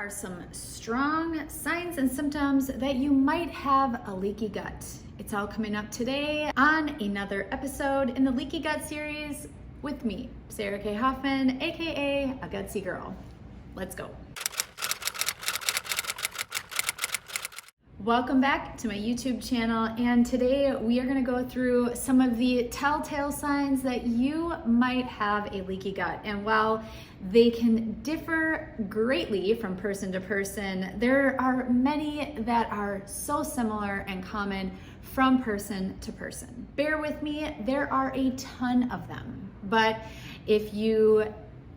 are some strong signs and symptoms that you might have a leaky gut. It's all coming up today on another episode in the Leaky Gut series with me, Sarah K. Hoffman, aka a Gutsy Girl. Let's go. Welcome back to my YouTube channel, and today we are going to go through some of the telltale signs that you might have a leaky gut. And while they can differ greatly from person to person, there are many that are so similar and common from person to person. Bear with me, there are a ton of them, but if you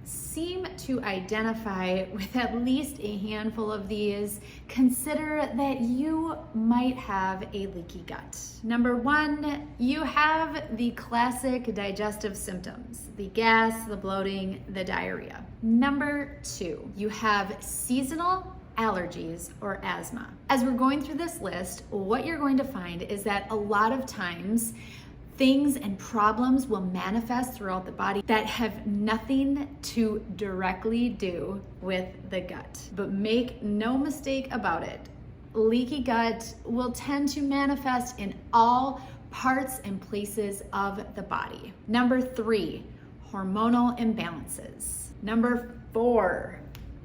seem to identify with at least a handful of these, consider that you might have a leaky gut. Number one, you have the classic digestive symptoms, the gas, the bloating, the diarrhea. Number two, you have seasonal allergies or asthma. As we're going through this list, what you're going to find is that a lot of times things and problems will manifest throughout the body that have nothing to directly do with the gut. But make no mistake about it, leaky gut will tend to manifest in all parts and places of the body. Number three, hormonal imbalances. Number four,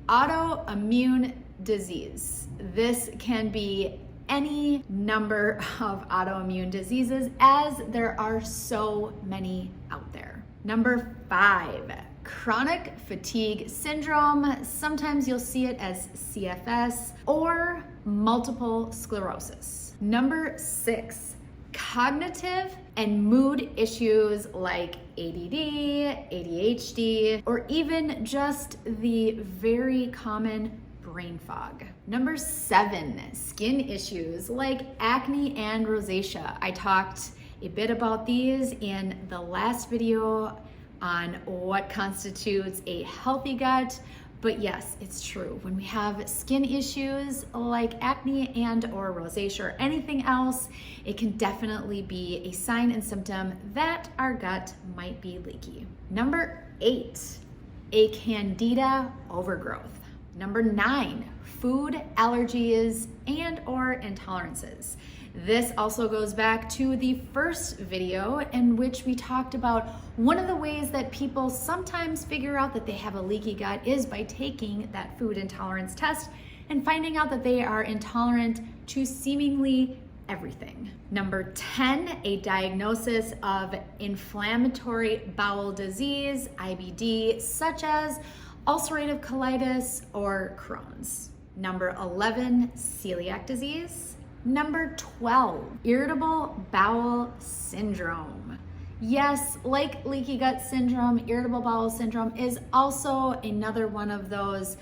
autoimmune disease. This can be any number of autoimmune diseases, as there are so many out there. Number five, chronic fatigue syndrome. Sometimes you'll see it as CFS or multiple sclerosis. Number six, cognitive and mood issues like ADD, ADHD, or even just the very common brain fog. Number seven, skin issues like acne and rosacea. I talked a bit about these in the last video on what constitutes a healthy gut, but yes, it's true. When we have skin issues like acne and or rosacea or anything else, it can definitely be a sign and symptom that our gut might be leaky. Number eight, a candida overgrowth. Number nine, food allergies and or intolerances. This also goes back to the first video in which we talked about one of the ways that people sometimes figure out that they have a leaky gut is by taking that food intolerance test and finding out that they are intolerant to seemingly everything. Number 10, a diagnosis of inflammatory bowel disease, IBD, such as ulcerative colitis or Crohn's. Number 11, celiac disease. Number 12, irritable bowel syndrome. Yes, like leaky gut syndrome, irritable bowel syndrome is also another one of those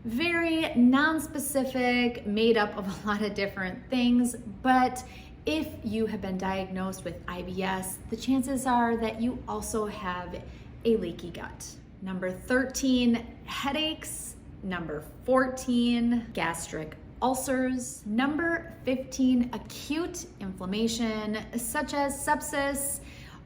very non-specific, made up of a lot of different things, but if you have been diagnosed with IBS, the chances are that you also have a leaky gut. Number 13, headaches. Number 14, gastric ulcers. Number 15, acute inflammation, such as sepsis,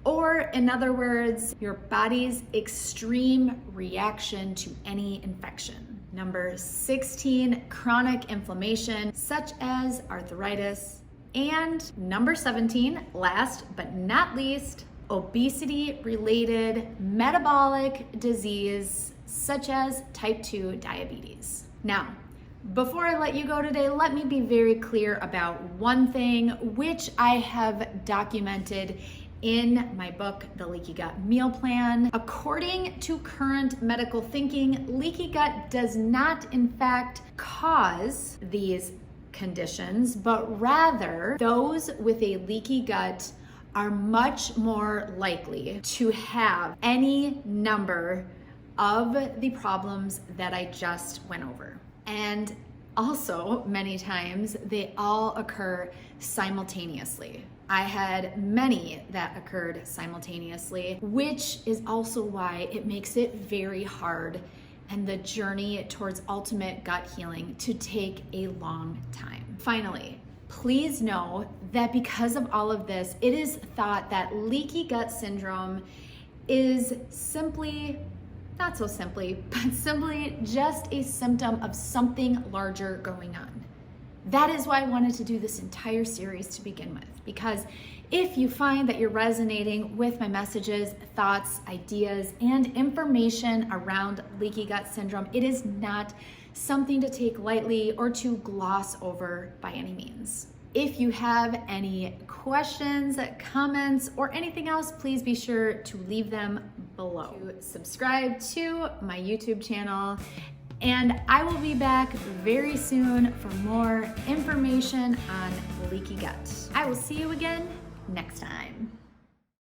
or in other words, your body's extreme reaction to any infection. Number 16, chronic inflammation, such as arthritis. And number 17, last but not least, obesity-related metabolic disease, such as type 2 diabetes. Now, before I let you go today, let me be very clear about one thing, which I have documented in my book, The Leaky Gut Meal Plan. According to current medical thinking, leaky gut does not, in fact, cause these conditions, but rather those with a leaky gut are much more likely to have any number of the problems that I just went over. And also, many times, they all occur simultaneously. I had many that occurred simultaneously, which is also why it makes it very hard and the journey towards ultimate gut healing to take a long time. Finally, please know that because of all of this, it is thought that leaky gut syndrome is simply not so simply, but simply just a symptom of something larger going on. That is why I wanted to do this entire series to begin with, because if you find that you're resonating with my messages, thoughts, ideas, and information around leaky gut syndrome, it is not something to take lightly or to gloss over by any means. If you have any questions, comments, or anything else, please be sure to leave them below. Subscribe to my YouTube channel, and I will be back very soon for more information on leaky gut. I will see you again next time.